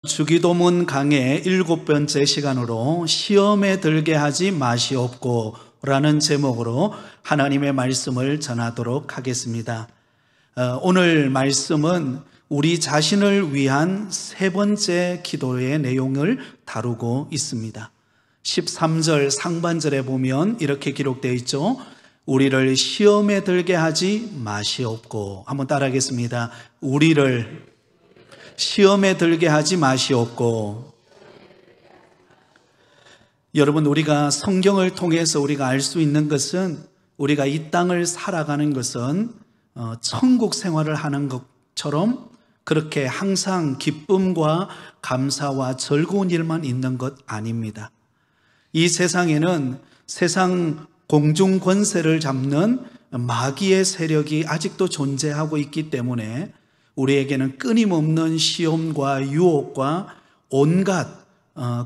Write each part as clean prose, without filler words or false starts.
주기도문 강의 7번째 시간으로 시험에 들게 하지 마시옵고 라는 제목으로 하나님의 말씀을 전하도록 하겠습니다. 오늘 말씀은 우리 자신을 위한 세 번째 기도의 내용을 다루고 있습니다. 13절 상반절에 보면 이렇게 기록되어 있죠. 우리를 시험에 들게 하지 마시옵고. 한번 따라하겠습니다. 우리를 시험에 들게 하지 마시옵고. 여러분, 우리가 성경을 통해서 우리가 알 수 있는 것은, 우리가 이 땅을 살아가는 것은 천국 생활을 하는 것처럼 그렇게 항상 기쁨과 감사와 즐거운 일만 있는 것 아닙니다. 이 세상에는 세상 공중 권세를 잡는 마귀의 세력이 아직도 존재하고 있기 때문에 우리에게는 끊임없는 시험과 유혹과 온갖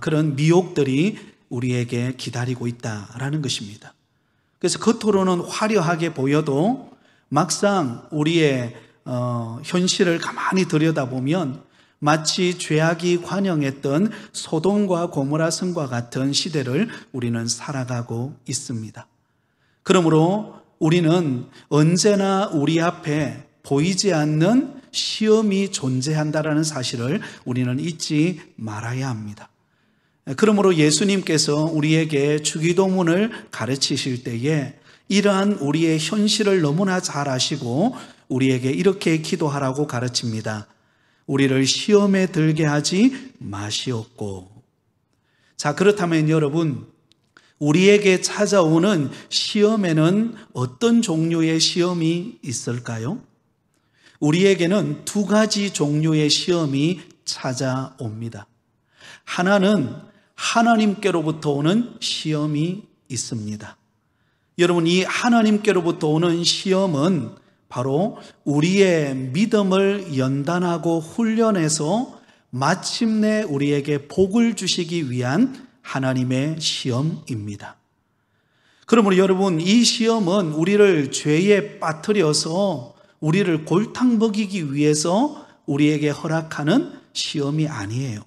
그런 미혹들이 우리에게 기다리고 있다라는 것입니다. 그래서 겉으로는 화려하게 보여도 막상 우리의 현실을 가만히 들여다보면 마치 죄악이 관영했던 소돔과 고모라 성과 같은 시대를 우리는 살아가고 있습니다. 그러므로 우리는 언제나 우리 앞에 보이지 않는 시험이 존재한다는 사실을 우리는 잊지 말아야 합니다. 그러므로 예수님께서 우리에게 주기도문을 가르치실 때에 이러한 우리의 현실을 너무나 잘 아시고 우리에게 이렇게 기도하라고 가르칩니다. 우리를 시험에 들게 하지 마시옵고. 자, 그렇다면 여러분, 우리에게 찾아오는 시험에는 어떤 종류의 시험이 있을까요? 우리에게는 두 가지 종류의 시험이 찾아옵니다. 하나는 하나님께로부터 오는 시험이 있습니다. 여러분, 이 하나님께로부터 오는 시험은 바로 우리의 믿음을 연단하고 훈련해서 마침내 우리에게 복을 주시기 위한 하나님의 시험입니다. 그러므로 여러분, 이 시험은 우리를 죄에 빠뜨려서 우리를 골탕 먹이기 위해서 우리에게 허락하는 시험이 아니에요.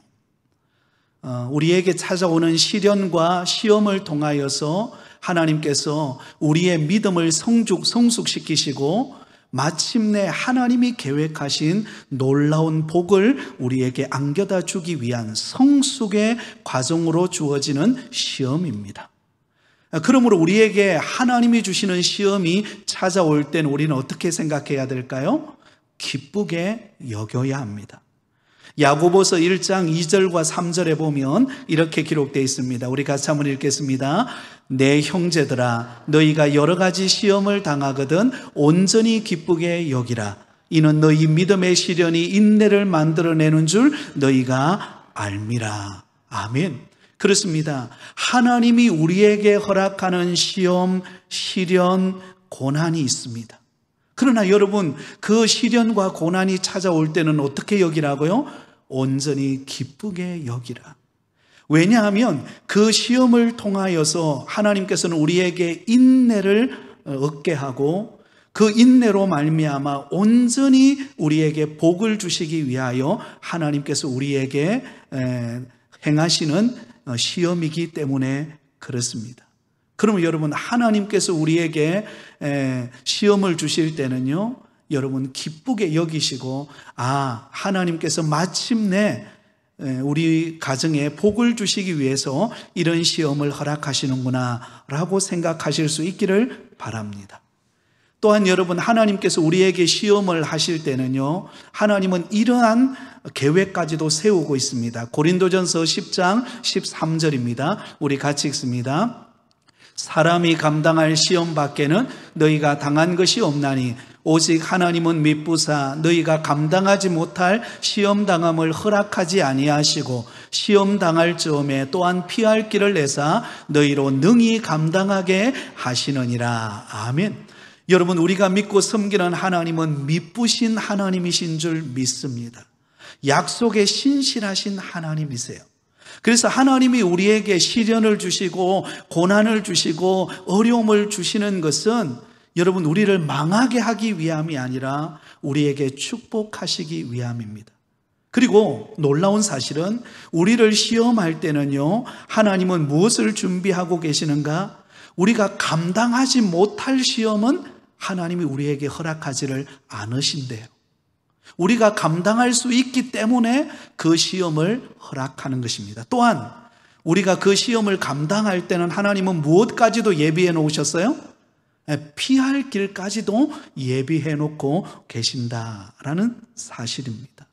우리에게 찾아오는 시련과 시험을 통하여서 하나님께서 우리의 믿음을 성숙시키시고 마침내 하나님이 계획하신 놀라운 복을 우리에게 안겨다 주기 위한 성숙의 과정으로 주어지는 시험입니다. 그러므로 우리에게 하나님이 주시는 시험이 찾아올 때는 우리는 어떻게 생각해야 될까요? 기쁘게 여겨야 합니다. 야고보서 1장 2절과 3절에 보면 이렇게 기록되어 있습니다. 우리 같이 한번 읽겠습니다. 내 형제들아, 너희가 여러 가지 시험을 당하거든 온전히 기쁘게 여기라. 이는 너희 믿음의 시련이 인내를 만들어내는 줄 너희가 알미라. 아멘. 그렇습니다. 하나님이 우리에게 허락하는 시험, 시련, 고난이 있습니다. 그러나 여러분, 그 시련과 고난이 찾아올 때는 어떻게 여기라고요? 온전히 기쁘게 여기라. 왜냐하면 그 시험을 통하여서 하나님께서는 우리에게 인내를 얻게 하고 그 인내로 말미암아 온전히 우리에게 복을 주시기 위하여 하나님께서 우리에게 행하시는 시험이기 때문에 그렇습니다. 그러면 여러분, 하나님께서 우리에게 시험을 주실 때는요, 여러분 기쁘게 여기시고, 하나님께서 마침내 우리 가정에 복을 주시기 위해서 이런 시험을 허락하시는구나 라고 생각하실 수 있기를 바랍니다. 또한 여러분, 하나님께서 우리에게 시험을 하실 때는요, 하나님은 이러한 계획까지도 세우고 있습니다. 고린도전서 10장 13절입니다. 우리 같이 읽습니다. 사람이 감당할 시험 밖에는 너희가 당한 것이 없나니 오직 하나님은 미쁘사 너희가 감당하지 못할 시험 당함을 허락하지 아니하시고 시험 당할 즈음에 또한 피할 길을 내사 너희로 능히 감당하게 하시느니라. 아멘. 여러분, 우리가 믿고 섬기는 하나님은 미쁘신 하나님이신 줄 믿습니다. 약속에 신실하신 하나님이세요. 그래서 하나님이 우리에게 시련을 주시고 고난을 주시고 어려움을 주시는 것은 여러분, 우리를 망하게 하기 위함이 아니라 우리에게 축복하시기 위함입니다. 그리고 놀라운 사실은 우리를 시험할 때는요, 하나님은 무엇을 준비하고 계시는가? 우리가 감당하지 못할 시험은 하나님이 우리에게 허락하지를 않으신대요. 우리가 감당할 수 있기 때문에 그 시험을 허락하는 것입니다. 또한 우리가 그 시험을 감당할 때는 하나님은 무엇까지도 예비해 놓으셨어요? 피할 길까지도 예비해 놓고 계신다라는 사실입니다.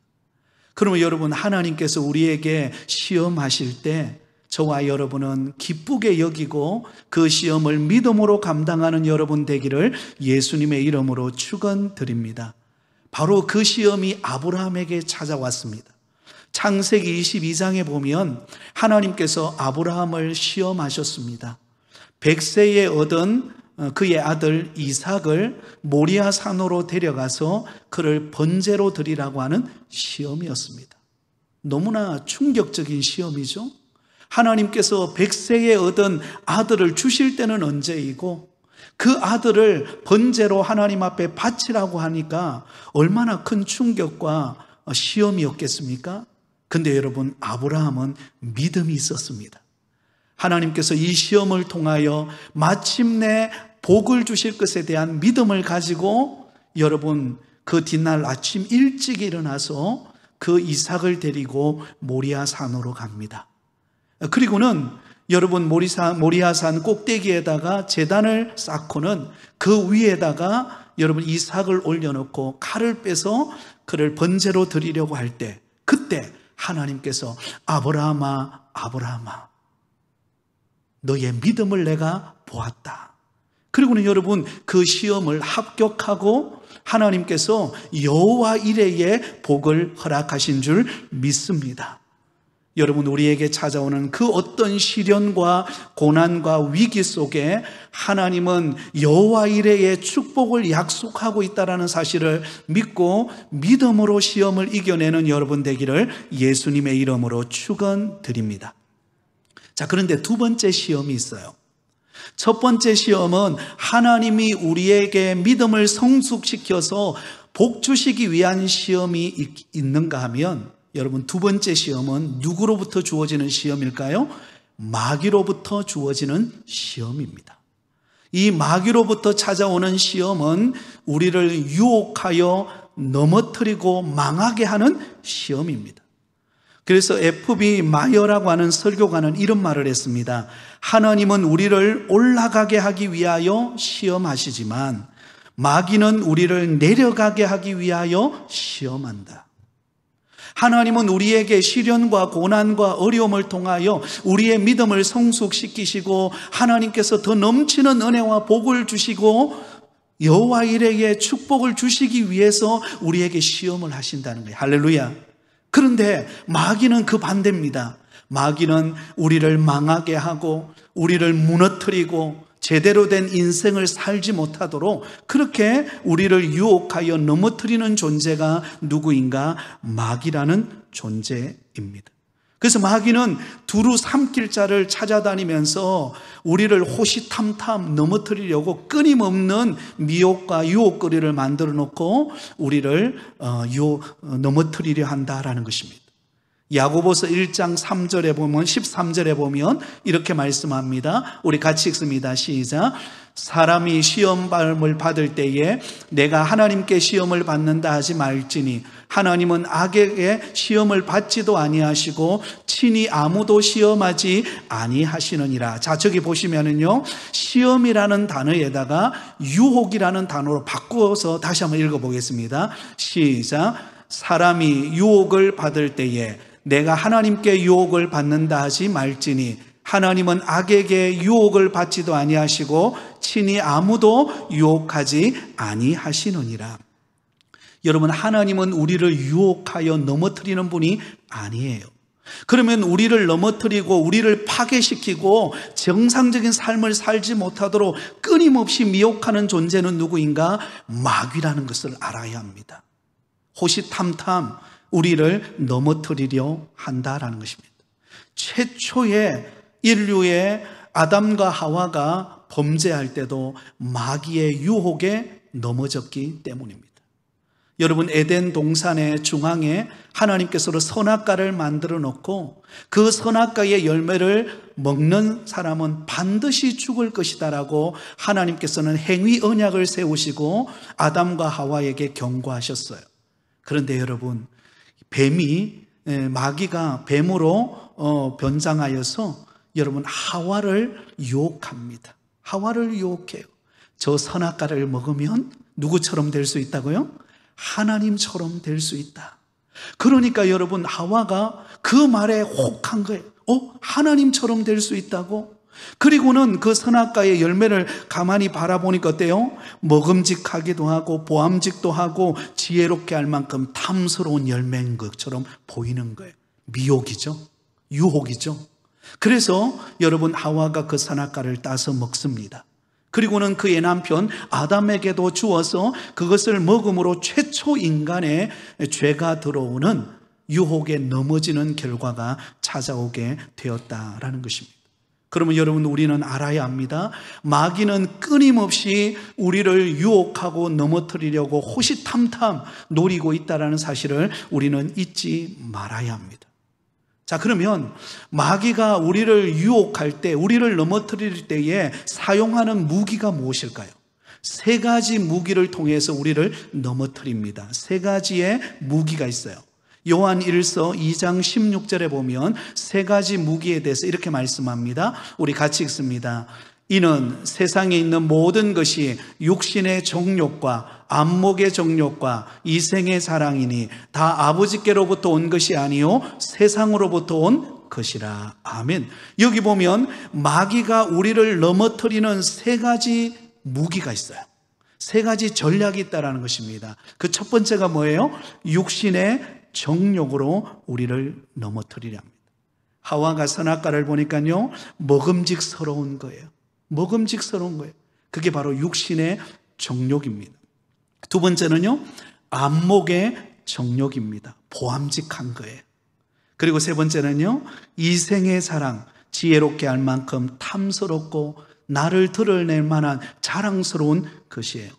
그러면 여러분, 하나님께서 우리에게 시험하실 때 저와 여러분은 기쁘게 여기고 그 시험을 믿음으로 감당하는 여러분 되기를 예수님의 이름으로 축원드립니다. 바로 그 시험이 아브라함에게 찾아왔습니다. 창세기 22장에 보면 하나님께서 아브라함을 시험하셨습니다. 100세에 얻은 그의 아들 이삭을 모리아 산으로 데려가서 그를 번제로 드리라고 하는 시험이었습니다. 너무나 충격적인 시험이죠. 하나님께서 100세에 얻은 아들을 주실 때는 언제이고 그 아들을 번제로 하나님 앞에 바치라고 하니까 얼마나 큰 충격과 시험이었겠습니까? 근데 여러분, 아브라함은 믿음이 있었습니다. 하나님께서 이 시험을 통하여 마침내 복을 주실 것에 대한 믿음을 가지고 여러분, 그 뒷날 아침 일찍 일어나서 그 이삭을 데리고 모리아 산으로 갑니다. 그리고는 여러분, 모리아산 꼭대기에다가 제단을 쌓고는 그 위에다가 여러분 이삭을 올려놓고 칼을 빼서 그를 번제로 드리려고 할 때, 그때 하나님께서 아브라함아, 아브라함아, 너의 믿음을 내가 보았다. 그리고는 여러분, 그 시험을 합격하고 하나님께서 여호와 이레의 복을 허락하신 줄 믿습니다. 여러분, 우리에게 찾아오는 그 어떤 시련과 고난과 위기 속에 하나님은 여호와 이레의 축복을 약속하고 있다는 사실을 믿고 믿음으로 시험을 이겨내는 여러분 되기를 예수님의 이름으로 축원드립니다. 자, 그런데 두 번째 시험이 있어요. 첫 번째 시험은 하나님이 우리에게 믿음을 성숙시켜서 복 주시기 위한 시험이 있는가 하면, 여러분, 두 번째 시험은 누구로부터 주어지는 시험일까요? 마귀로부터 주어지는 시험입니다. 이 마귀로부터 찾아오는 시험은 우리를 유혹하여 넘어뜨리고 망하게 하는 시험입니다. 그래서 FB 마이어라고 하는 설교가는 이런 말을 했습니다. 하나님은 우리를 올라가게 하기 위하여 시험하시지만 마귀는 우리를 내려가게 하기 위하여 시험한다. 하나님은 우리에게 시련과 고난과 어려움을 통하여 우리의 믿음을 성숙시키시고 하나님께서 더 넘치는 은혜와 복을 주시고 여호와 이레의 축복을 주시기 위해서 우리에게 시험을 하신다는 거예요. 할렐루야. 그런데 마귀는 그 반대입니다. 마귀는 우리를 망하게 하고 우리를 무너뜨리고 제대로 된 인생을 살지 못하도록 그렇게 우리를 유혹하여 넘어뜨리는 존재가 누구인가? 마귀라는 존재입니다. 그래서 마귀는 두루 삼킬 자를 찾아다니면서 우리를 호시탐탐 넘어뜨리려고 끊임없는 미혹과 유혹거리를 만들어 놓고 우리를 넘어뜨리려 한다라는 것입니다. 야고보서 1장 3절에 보면 13절에 보면 이렇게 말씀합니다. 우리 같이 읽습니다. 시작. 사람이 시험을 받을 때에 내가 하나님께 시험을 받는다 하지 말지니 하나님은 악에게 시험을 받지도 아니하시고 친히 아무도 시험하지 아니하시느니라. 자, 저기 보시면은요, 시험이라는 단어에다가 유혹이라는 단어로 바꾸어서 다시 한번 읽어보겠습니다. 시작. 사람이 유혹을 받을 때에 내가 하나님께 유혹을 받는다 하지 말지니 하나님은 악에게 유혹을 받지도 아니하시고 친히 아무도 유혹하지 아니하시느니라. 여러분, 하나님은 우리를 유혹하여 넘어뜨리는 분이 아니에요. 그러면 우리를 넘어뜨리고 우리를 파괴시키고 정상적인 삶을 살지 못하도록 끊임없이 미혹하는 존재는 누구인가? 마귀라는 것을 알아야 합니다. 호시탐탐 우리를 넘어뜨리려 한다라는 것입니다. 최초의 인류의 아담과 하와가 범죄할 때도 마귀의 유혹에 넘어졌기 때문입니다. 여러분, 에덴 동산의 중앙에 하나님께서 선악과를 만들어 놓고 그 선악과의 열매를 먹는 사람은 반드시 죽을 것이다라고 하나님께서는 행위 언약을 세우시고 아담과 하와에게 경고하셨어요. 그런데 여러분, 마귀가 뱀으로 변장하여서 여러분 하와를 유혹합니다. 하와를 유혹해요. 저 선악과를 먹으면 누구처럼 될 수 있다고요? 하나님처럼 될 수 있다. 그러니까 여러분, 하와가 그 말에 혹한 거예요. 하나님처럼 될 수 있다고? 그리고는 그 선악과의 열매를 가만히 바라보니까 어때요? 먹음직하기도 하고 보암직도 하고 지혜롭게 할 만큼 탐스러운 열매인 것처럼 보이는 거예요. 미혹이죠. 유혹이죠. 그래서 여러분, 하와가 그 선악과를 따서 먹습니다. 그리고는 그의 남편 아담에게도 주어서 그것을 먹음으로 최초 인간의 죄가 들어오는 유혹에 넘어지는 결과가 찾아오게 되었다라는 것입니다. 그러면 여러분, 우리는 알아야 합니다. 마귀는 끊임없이 우리를 유혹하고 넘어뜨리려고 호시탐탐 노리고 있다는 사실을 우리는 잊지 말아야 합니다. 자, 그러면 마귀가 우리를 유혹할 때, 우리를 넘어뜨릴 때에 사용하는 무기가 무엇일까요? 세 가지 무기를 통해서 우리를 넘어뜨립니다. 세 가지의 무기가 있어요. 요한 1서 2장 16절에 보면 세 가지 무기에 대해서 이렇게 말씀합니다. 우리 같이 읽습니다. 이는 세상에 있는 모든 것이 육신의 정욕과 안목의 정욕과 이생의 사랑이니 다 아버지께로부터 온 것이 아니요 세상으로부터 온 것이라. 아멘. 여기 보면 마귀가 우리를 넘어뜨리는 세 가지 무기가 있어요. 세 가지 전략이 있다는 것입니다. 그 첫 번째가 뭐예요? 육신의 정욕으로 우리를 넘어뜨리려 합니다. 하와가 선악과를 보니까요, 먹음직스러운 거예요. 먹음직스러운 거예요. 그게 바로 육신의 정욕입니다. 두 번째는요, 안목의 정욕입니다. 보암직한 거예요. 그리고 세 번째는요, 이생의 사랑, 지혜롭게 할 만큼 탐스럽고 나를 드러낼 만한 자랑스러운 것이에요.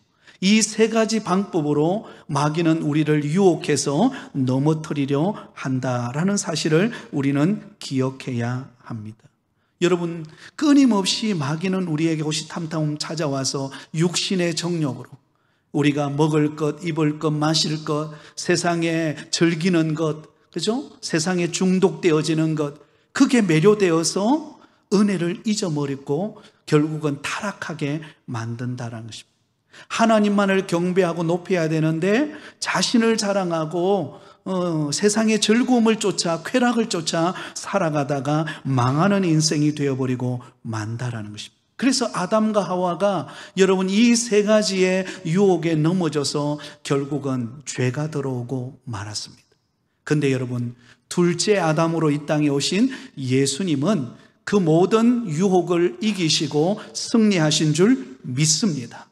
이 세 가지 방법으로 마귀는 우리를 유혹해서 넘어뜨리려 한다라는 사실을 우리는 기억해야 합니다. 여러분, 끊임없이 마귀는 우리에게 호시탐탐 찾아와서 육신의 정욕으로 우리가 먹을 것, 입을 것, 마실 것, 세상에 즐기는 것, 그죠? 세상에 중독되어지는 것, 그게 매료되어서 은혜를 잊어버리고 결국은 타락하게 만든다는 것입니다. 하나님만을 경배하고 높여야 되는데 자신을 자랑하고 세상의 즐거움을 쫓아 쾌락을 쫓아 살아가다가 망하는 인생이 되어버리고 만다라는 것입니다. 그래서 아담과 하와가 여러분 이 세 가지의 유혹에 넘어져서 결국은 죄가 들어오고 말았습니다. 근데 여러분, 둘째 아담으로 이 땅에 오신 예수님은 그 모든 유혹을 이기시고 승리하신 줄 믿습니다.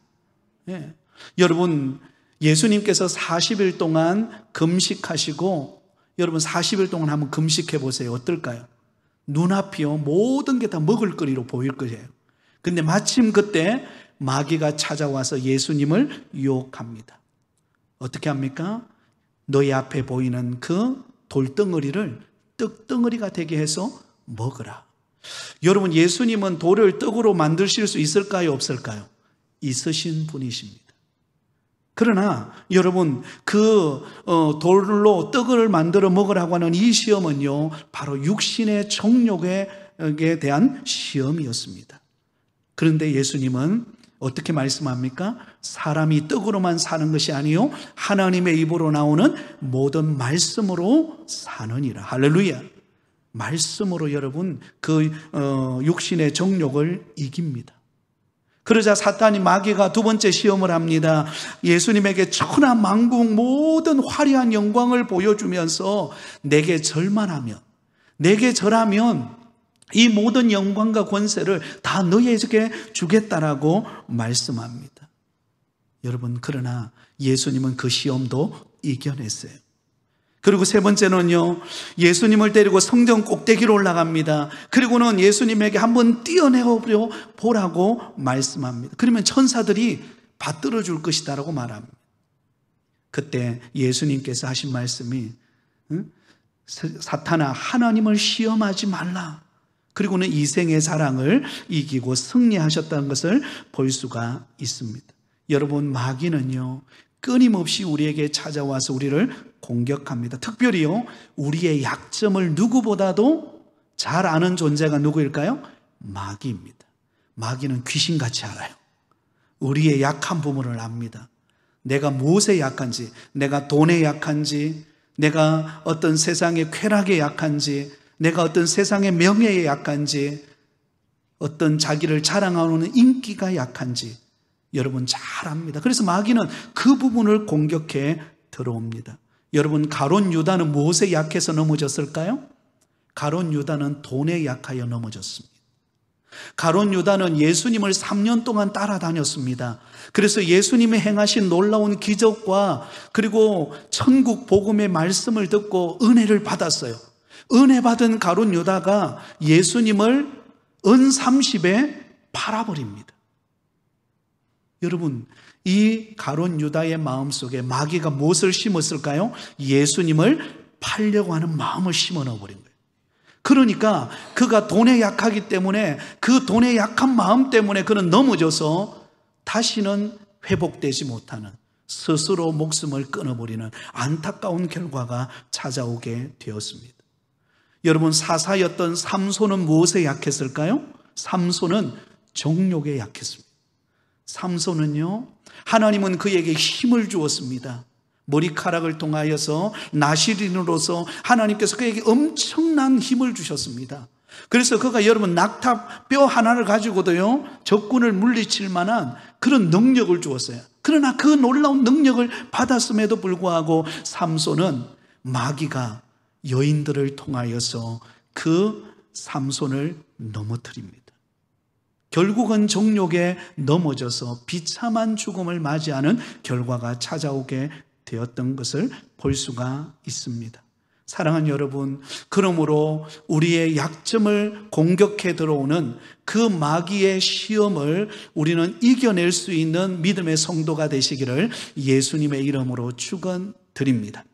예. 여러분, 예수님께서 40일 동안 금식하시고, 여러분 40일 동안 한번 금식해 보세요. 어떨까요? 눈앞이요, 모든 게 다 먹을거리로 보일 거예요. 근데 마침 그때 마귀가 찾아와서 예수님을 유혹합니다. 어떻게 합니까? 너희 앞에 보이는 그 돌덩어리를 떡덩어리가 되게 해서 먹으라. 여러분, 예수님은 돌을 떡으로 만드실 수 있을까요? 없을까요? 있으신 분이십니다. 그러나 여러분, 그 돌로 떡을 만들어 먹으라고 하는 이 시험은요, 바로 육신의 정욕에 대한 시험이었습니다. 그런데 예수님은 어떻게 말씀합니까? 사람이 떡으로만 사는 것이 아니요 하나님의 입으로 나오는 모든 말씀으로 사느니라. 할렐루야. 말씀으로 여러분 그 육신의 정욕을 이깁니다. 그러자 사탄이, 마귀가 두 번째 시험을 합니다. 예수님에게 천하만국 모든 화려한 영광을 보여주면서 내게 절하면 이 모든 영광과 권세를 다 너희에게 주겠다라고 말씀합니다. 여러분, 그러나 예수님은 그 시험도 이겨냈어요. 그리고 세 번째는요, 예수님을 데리고 성전 꼭대기로 올라갑니다. 그리고는 예수님에게 한번 뛰어내어 보라고 말씀합니다. 그러면 천사들이 받들어 줄 것이다라고 말합니다. 그때 예수님께서 하신 말씀이 사탄아, 하나님을 시험하지 말라. 그리고는 이생의 사랑을 이기고 승리하셨다는 것을 볼 수가 있습니다. 여러분, 마귀는요, 끊임없이 우리에게 찾아와서 우리를 공격합니다. 특별히요, 우리의 약점을 누구보다도 잘 아는 존재가 누구일까요? 마귀입니다. 마귀는 귀신같이 알아요. 우리의 약한 부분을 압니다. 내가 무엇에 약한지, 내가 돈에 약한지, 내가 어떤 세상의 쾌락에 약한지, 내가 어떤 세상의 명예에 약한지, 어떤 자기를 자랑하는 인기가 약한지 여러분 잘 압니다. 그래서 마귀는 그 부분을 공격해 들어옵니다. 여러분, 가룟 유다는 무엇에 약해서 넘어졌을까요? 가룟 유다는 돈에 약하여 넘어졌습니다. 가룟 유다는 예수님을 3년 동안 따라다녔습니다. 그래서 예수님이 행하신 놀라운 기적과 그리고 천국 복음의 말씀을 듣고 은혜를 받았어요. 은혜 받은 가룟 유다가 예수님을 은 30에 팔아버립니다. 여러분, 이 가룟 유다의 마음속에 마귀가 무엇을 심었을까요? 예수님을 팔려고 하는 마음을 심어 넣어버린 거예요. 그러니까 그가 돈에 약하기 때문에 그 돈에 약한 마음 때문에 그는 넘어져서 다시는 회복되지 못하는, 스스로 목숨을 끊어버리는 안타까운 결과가 찾아오게 되었습니다. 여러분, 사사였던 삼손은 무엇에 약했을까요? 삼손은 정욕에 약했습니다. 삼손은요, 하나님은 그에게 힘을 주었습니다. 머리카락을 통하여서 나시린으로서 하나님께서 그에게 엄청난 힘을 주셨습니다. 그래서 그가 여러분 낙타 뼈 하나를 가지고도요 적군을 물리칠 만한 그런 능력을 주었어요. 그러나 그 놀라운 능력을 받았음에도 불구하고 삼손은 마귀가 여인들을 통하여서 그 삼손을 넘어뜨립니다. 결국은 정욕에 넘어져서 비참한 죽음을 맞이하는 결과가 찾아오게 되었던 것을 볼 수가 있습니다. 사랑하는 여러분, 그러므로 우리의 약점을 공격해 들어오는 그 마귀의 시험을 우리는 이겨낼 수 있는 믿음의 성도가 되시기를 예수님의 이름으로 축원드립니다.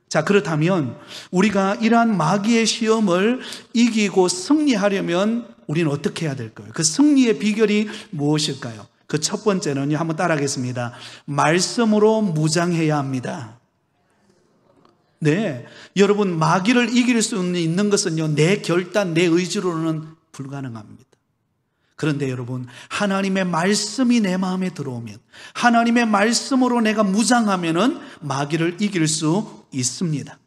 자, 그렇다면 우리가 이러한 마귀의 시험을 이기고 승리하려면 우리는 어떻게 해야 될까요? 그 승리의 비결이 무엇일까요? 그 첫 번째는요, 한번 따라하겠습니다. 말씀으로 무장해야 합니다. 네, 여러분, 마귀를 이길 수 있는 것은요, 내 결단, 내 의지로는 불가능합니다. 그런데 여러분, 하나님의 말씀이 내 마음에 들어오면, 하나님의 말씀으로 내가 무장하면은 마귀를 이길 수 있습니다.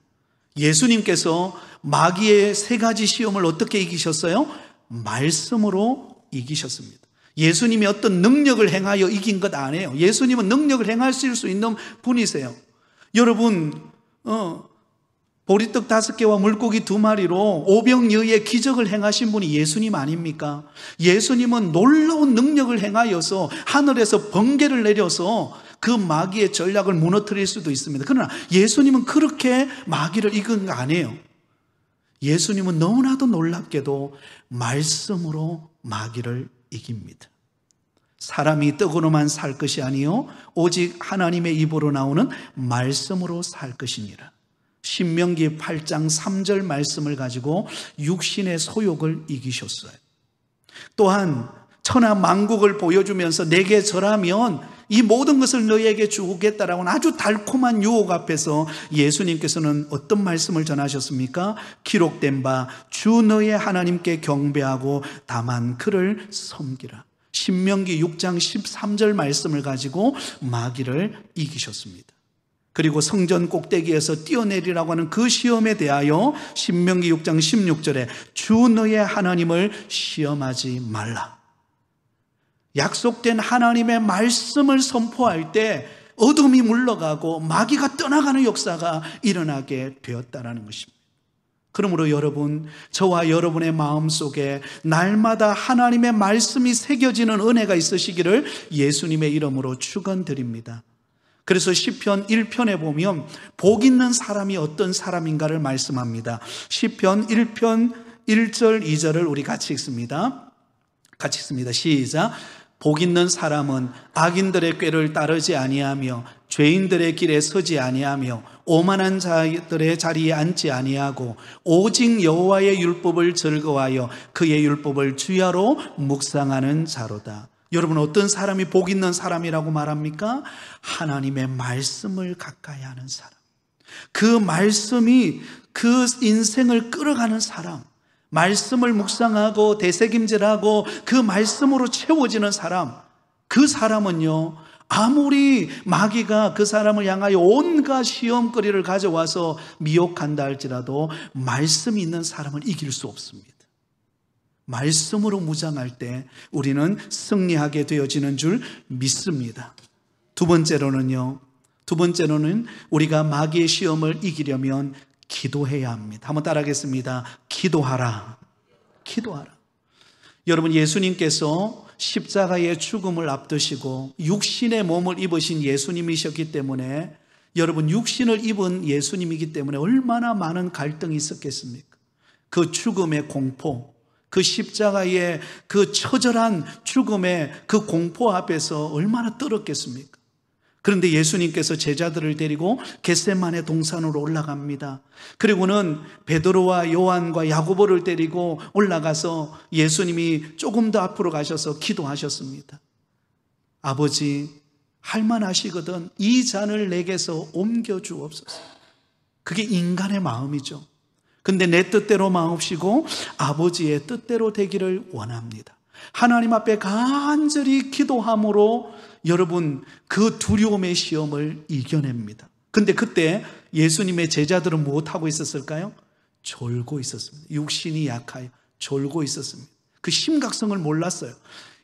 예수님께서 마귀의 세 가지 시험을 어떻게 이기셨어요? 말씀으로 이기셨습니다. 예수님이 어떤 능력을 행하여 이긴 것 아니에요. 예수님은 능력을 행하실 수 있는 분이세요. 여러분, 보리떡 5개와 물고기 2마리로 오병이어의 기적을 행하신 분이 예수님 아닙니까? 예수님은 놀라운 능력을 행하여서 하늘에서 번개를 내려서 그 마귀의 전략을 무너뜨릴 수도 있습니다. 그러나 예수님은 그렇게 마귀를 이긴 거 아니에요. 예수님은 너무나도 놀랍게도 말씀으로 마귀를 이깁니다. 사람이 떡으로만 살 것이 아니요 오직 하나님의 입으로 나오는 말씀으로 살 것이니라. 신명기 8장 3절 말씀을 가지고 육신의 소욕을 이기셨어요. 또한 천하 만국을 보여주면서 내게 절하면 이 모든 것을 너희에게 주겠다라고 아주 달콤한 유혹 앞에서 예수님께서는 어떤 말씀을 전하셨습니까? 기록된 바 주 너의 하나님께 경배하고 다만 그를 섬기라. 신명기 6장 13절 말씀을 가지고 마귀를 이기셨습니다. 그리고 성전 꼭대기에서 뛰어내리라고 하는 그 시험에 대하여 신명기 6장 16절에 주 너의 하나님을 시험하지 말라. 약속된 하나님의 말씀을 선포할 때 어둠이 물러가고 마귀가 떠나가는 역사가 일어나게 되었다는 것입니다. 그러므로 여러분, 저와 여러분의 마음속에 날마다 하나님의 말씀이 새겨지는 은혜가 있으시기를 예수님의 이름으로 축원드립니다. 그래서 시편 1편에 보면 복 있는 사람이 어떤 사람인가를 말씀합니다. 시편 1편 1절 2절을 우리 같이 읽습니다. 시작. 복 있는 사람은 악인들의 꾀를 따르지 아니하며 죄인들의 길에 서지 아니하며 오만한 자들의 자리에 앉지 아니하고 오직 여호와의 율법을 즐거워하여 그의 율법을 주야로 묵상하는 자로다. 여러분, 어떤 사람이 복 있는 사람이라고 말합니까? 하나님의 말씀을 가까이 하는 사람, 그 말씀이 그 인생을 끌어가는 사람, 말씀을 묵상하고 되새김질하고 그 말씀으로 채워지는 사람, 그 사람은요, 아무리 마귀가 그 사람을 향하여 온갖 시험거리를 가져와서 미혹한다 할지라도 말씀이 있는 사람을 이길 수 없습니다. 말씀으로 무장할 때 우리는 승리하게 되어지는 줄 믿습니다. 두 번째로는 우리가 마귀의 시험을 이기려면 기도해야 합니다. 한번 따라하겠습니다. 기도하라. 기도하라. 여러분, 예수님께서 십자가의 죽음을 앞두시고 육신의 몸을 입으신 예수님이셨기 때문에, 여러분, 육신을 입은 예수님이기 때문에 얼마나 많은 갈등이 있었겠습니까? 그 죽음의 공포, 그 십자가의 그 처절한 죽음의 그 공포 앞에서 얼마나 떨었겠습니까? 그런데 예수님께서 제자들을 데리고 겟세마네 동산으로 올라갑니다. 그리고는 베드로와 요한과 야고보를 데리고 올라가서 예수님이 조금 더 앞으로 가셔서 기도하셨습니다. 아버지, 할만하시거든 이 잔을 내게서 옮겨주옵소서. 그게 인간의 마음이죠. 근데 내 뜻대로 마옵시고 아버지의 뜻대로 되기를 원합니다. 하나님 앞에 간절히 기도함으로 여러분, 그 두려움의 시험을 이겨냅니다. 근데 그때 예수님의 제자들은 무엇하고 있었을까요? 졸고 있었습니다. 육신이 약하여 졸고 있었습니다. 그 심각성을 몰랐어요.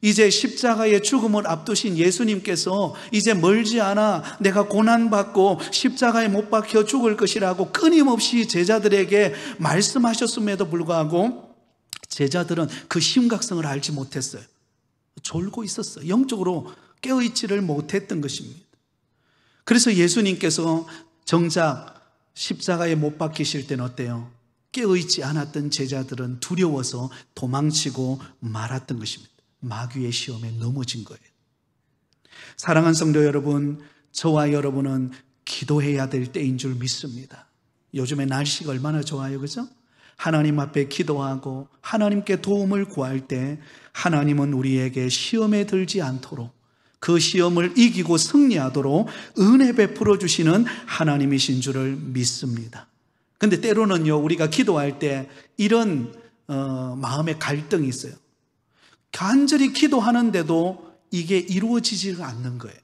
이제 십자가의 죽음을 앞두신 예수님께서 이제 멀지 않아 내가 고난받고 십자가에 못 박혀 죽을 것이라고 끊임없이 제자들에게 말씀하셨음에도 불구하고 제자들은 그 심각성을 알지 못했어요. 졸고 있었어요. 영적으로 깨어있지를 못했던 것입니다. 그래서 예수님께서 정작 십자가에 못 박히실 때는 어때요? 깨어있지 않았던 제자들은 두려워서 도망치고 말았던 것입니다. 마귀의 시험에 넘어진 거예요. 사랑하는 성도 여러분, 저와 여러분은 기도해야 될 때인 줄 믿습니다. 요즘에 날씨가 얼마나 좋아요, 그죠? 하나님 앞에 기도하고 하나님께 도움을 구할 때 하나님은 우리에게 시험에 들지 않도록, 그 시험을 이기고 승리하도록 은혜 베풀어 주시는 하나님이신 줄을 믿습니다. 근데 때로는요, 우리가 기도할 때 이런 마음의 갈등이 있어요. 간절히 기도하는데도 이게 이루어지지가 않는 거예요.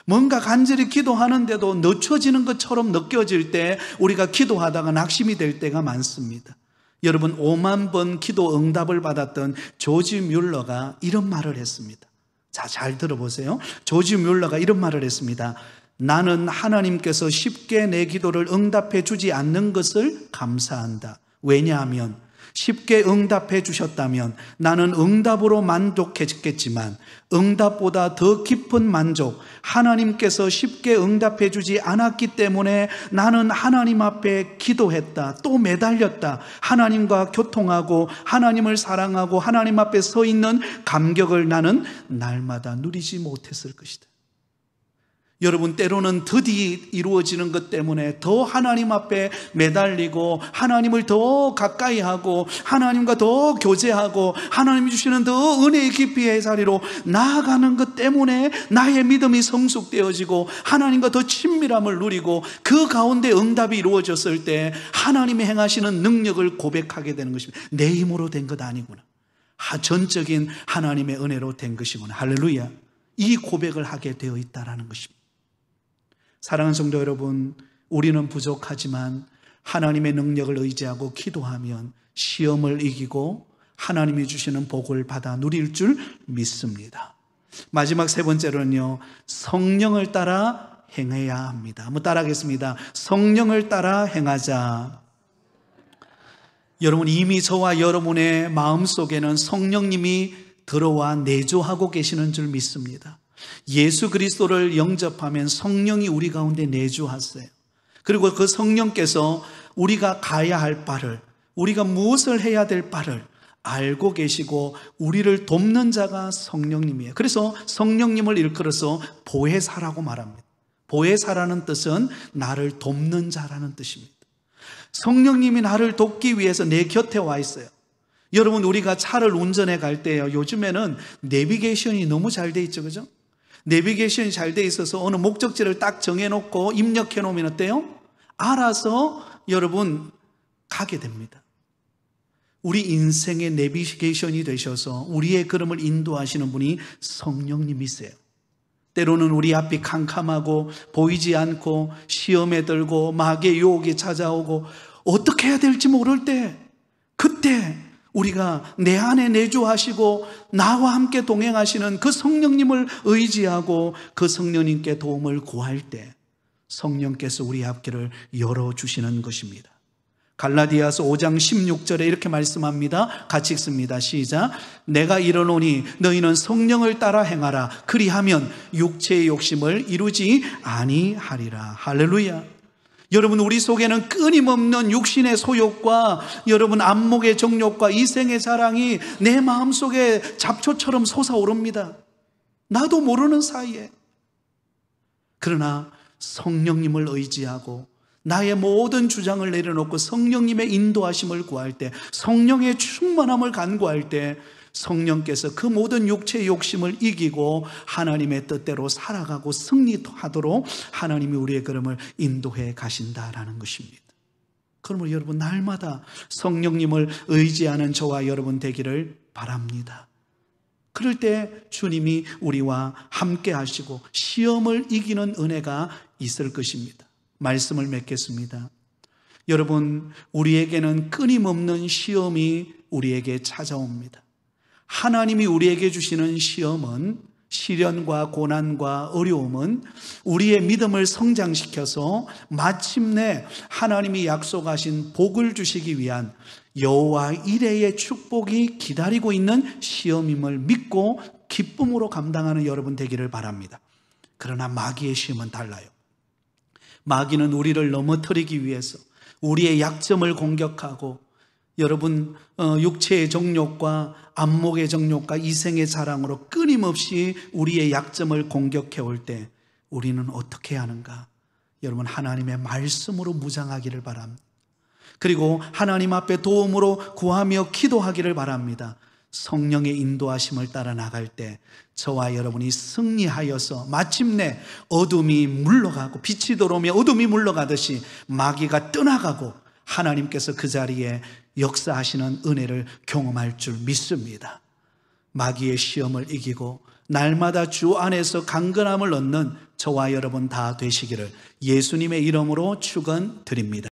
뭔가 간절히 기도하는데도 늦춰지는 것처럼 느껴질 때 우리가 기도하다가 낙심이 될 때가 많습니다. 여러분, 5만 번 기도 응답을 받았던 조지 뮬러가 이런 말을 했습니다. 자, 잘 들어보세요. 조지 뮬러가 이런 말을 했습니다. 나는 하나님께서 쉽게 내 기도를 응답해 주지 않는 것을 감사한다. 왜냐하면 쉽게 응답해 주셨다면 나는 응답으로 만족했겠지만 응답보다 더 깊은 만족, 하나님께서 쉽게 응답해 주지 않았기 때문에 나는 하나님 앞에 기도했다, 또 매달렸다, 하나님과 교통하고 하나님을 사랑하고 하나님 앞에 서 있는 감격을 나는 날마다 누리지 못했을 것이다. 여러분, 때로는 드디어 이루어지는 것 때문에 더 하나님 앞에 매달리고 하나님을 더 가까이 하고 하나님과 더 교제하고 하나님이 주시는 더 은혜의 깊이의 자리로 나아가는 것 때문에 나의 믿음이 성숙되어지고 하나님과 더 친밀함을 누리고 그 가운데 응답이 이루어졌을 때 하나님이 행하시는 능력을 고백하게 되는 것입니다. 내 힘으로 된 것 아니구나, 전적인 하나님의 은혜로 된 것이구나. 할렐루야. 이 고백을 하게 되어 있다는 것입니다. 사랑하는 성도 여러분, 우리는 부족하지만 하나님의 능력을 의지하고 기도하면 시험을 이기고 하나님이 주시는 복을 받아 누릴 줄 믿습니다. 마지막 세 번째로는요, 성령을 따라 행해야 합니다. 한번 따라하겠습니다. 성령을 따라 행하자. 여러분, 이미 저와 여러분의 마음속에는 성령님이 들어와 내주하고 계시는 줄 믿습니다. 예수 그리스도를 영접하면 성령이 우리 가운데 내주하세요. 그리고 그 성령께서 우리가 가야 할 바를, 우리가 무엇을 해야 될 바를 알고 계시고 우리를 돕는 자가 성령님이에요. 그래서 성령님을 일컬어서 보혜사라고 말합니다. 보혜사라는 뜻은 나를 돕는 자라는 뜻입니다. 성령님이 나를 돕기 위해서 내 곁에 와 있어요. 여러분, 우리가 차를 운전해 갈 때요, 요즘에는 내비게이션이 너무 잘 돼 있죠, 그죠? 내비게이션이 잘 돼 있어서 어느 목적지를 딱 정해놓고 입력해 놓으면 어때요? 알아서 여러분 가게 됩니다. 우리 인생의 내비게이션이 되셔서 우리의 걸음을 인도하시는 분이 성령님이세요. 때로는 우리 앞이 캄캄하고 보이지 않고 시험에 들고 마귀의 유혹이 찾아오고 어떻게 해야 될지 모를 때, 그때 우리가 내 안에 내주하시고 나와 함께 동행하시는 그 성령님을 의지하고 그 성령님께 도움을 구할 때 성령께서 우리 앞길을 열어주시는 것입니다. 갈라디아서 5장 16절에 이렇게 말씀합니다. 같이 읽습니다. 시작. 내가 이르노니 너희는 성령을 따라 행하라. 그리하면 육체의 욕심을 이루지 아니하리라. 할렐루야. 여러분, 우리 속에는 끊임없는 육신의 소욕과 여러분 안목의 정욕과 이생의 자랑이 내 마음속에 잡초처럼 솟아오릅니다. 나도 모르는 사이에. 그러나 성령님을 의지하고 나의 모든 주장을 내려놓고 성령님의 인도하심을 구할 때, 성령의 충만함을 간구할 때 성령께서 그 모든 육체의 욕심을 이기고 하나님의 뜻대로 살아가고 승리하도록 하나님이 우리의 걸음을 인도해 가신다라는 것입니다. 그러므로 여러분, 날마다 성령님을 의지하는 저와 여러분 되기를 바랍니다. 그럴 때 주님이 우리와 함께 하시고 시험을 이기는 은혜가 있을 것입니다. 말씀을 맺겠습니다. 여러분, 우리에게는 끊임없는 시험이 우리에게 찾아옵니다. 하나님이 우리에게 주시는 시험은, 시련과 고난과 어려움은 우리의 믿음을 성장시켜서 마침내 하나님이 약속하신 복을 주시기 위한 여호와 이레의 축복이 기다리고 있는 시험임을 믿고 기쁨으로 감당하는 여러분 되기를 바랍니다. 그러나 마귀의 시험은 달라요. 마귀는 우리를 넘어뜨리기 위해서 우리의 약점을 공격하고 여러분 육체의 정욕과 안목의 정욕과 이생의 자랑으로 끊임없이 우리의 약점을 공격해 올 때 우리는 어떻게 하는가? 여러분, 하나님의 말씀으로 무장하기를 바랍니다. 그리고 하나님 앞에 도움으로 구하며 기도하기를 바랍니다. 성령의 인도하심을 따라 나갈 때 저와 여러분이 승리하여서 마침내 어둠이 물러가고 빛이 들어오며 어둠이 물러가듯이 마귀가 떠나가고 하나님께서 그 자리에 역사하시는 은혜를 경험할 줄 믿습니다. 마귀의 시험을 이기고 날마다 주 안에서 강건함을 얻는 저와 여러분 다 되시기를 예수님의 이름으로 축원드립니다.